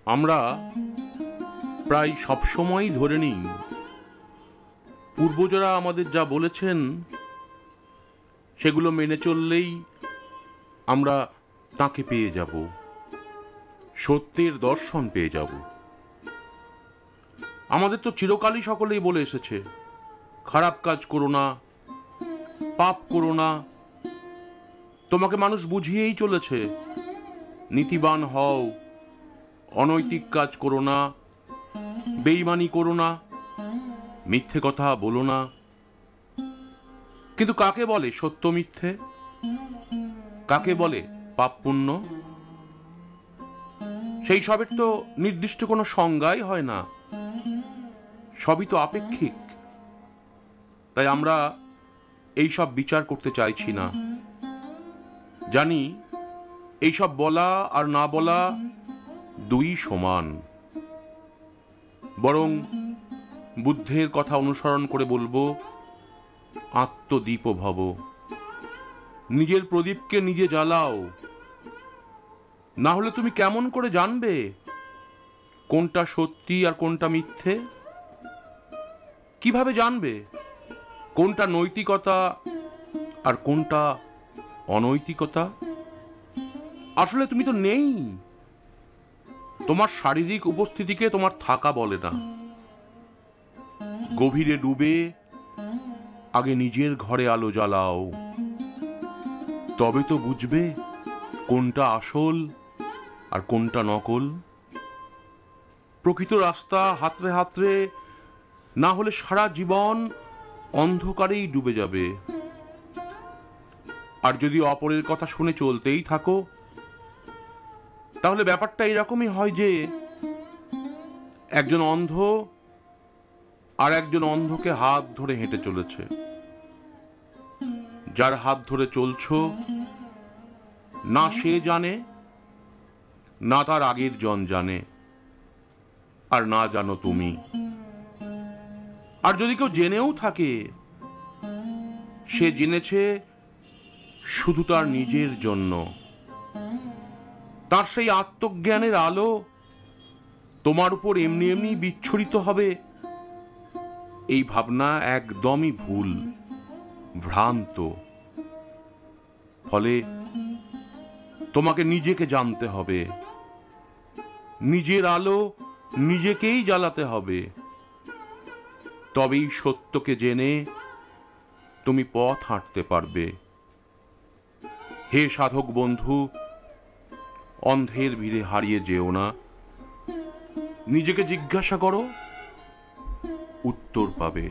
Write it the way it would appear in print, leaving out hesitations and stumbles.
আমরা প্রায় সবসময়ই ধরে নিই পূর্বজরা আমাদের যা বলেছেন সেগুলো মেনে চললেই আমরা তাকে পেয়ে যাব, সত্যের দর্শন পেয়ে যাব। আমাদের তো চিরকালই সকলেই বলে এসেছে, খারাপ কাজ করো না, পাপ করো না। তোমাকে মানুষ বুঝিয়েই চলেছে, নীতিবান হও, অনৈতিক কাজ করো না, বেঈমানি করো না, মিথ্যে কথা বলো না। কিন্তু কাকে বলে সত্য মিথ্যে? কাকে বলে পাপ পুণ্য? সেই সবের তো নির্দিষ্ট কোনো সংজ্ঞাই হয় না, সবই তো আপেক্ষিক। তাই আমরা এইসব বিচার করতে চাইছি না। জানি এইসব বলা আর না বলা দুই সমান। বরং বুদ্ধের কথা অনুসরণ করে বলবো, আত্মদীপ ভব, নিজের প্রদীপকে নিজে জ্বালাও। না হলে তুমি কেমন করে জানবে কোনটা সত্যি আর কোনটা মিথ্যে? কিভাবে জানবে কোনটা নৈতিকতা আর কোনটা অনৈতিকতা? আসলে তুমি তো নেই। তোমার শারীরিক উপস্থিতিকে তোমার থাকা বলে না। গভীরে ডুবে আগে নিজের ঘরে আলো জ্বালাও, তবে তো বুঝবে কোনটা আসল আর কোনটা নকল। প্রকৃত রাস্তা হাতড়ে হাতড়ে না হলে সারা জীবন অন্ধকারেই ডুবে যাবে। আর যদি অপরের কথা শুনে চলতেই থাকো, তাহলে ব্যাপারটা এরকমই হয় যে একজন অন্ধ আর একজন অন্ধকে হাত ধরে হেঁটে চলেছে। যার হাত ধরে চলছো না সে জানে, না তার আগের জন জানে, আর না জানো তুমি। আর যদি কেউ জেনেও থাকে, সে জেনেছে শুধু তার নিজের জন্য। তার সেই আত্মজ্ঞানের আলো তোমার উপর এমনি এমনি বিচ্ছুরিত হবে, এই ভাবনা একদমই ভুল, ভ্রান্ত। ফলে তোমাকে নিজেকে জানতে হবে, নিজের আলো নিজেকেই জ্বালাতে হবে। তবেই সত্যকে জেনে তুমি পথ হাঁটতে পারবে। হে সাধক বন্ধু, অন্ধের ভিড়ে হারিয়ে যেও না। নিজেকে জিজ্ঞাসা করো, উত্তর পাবে।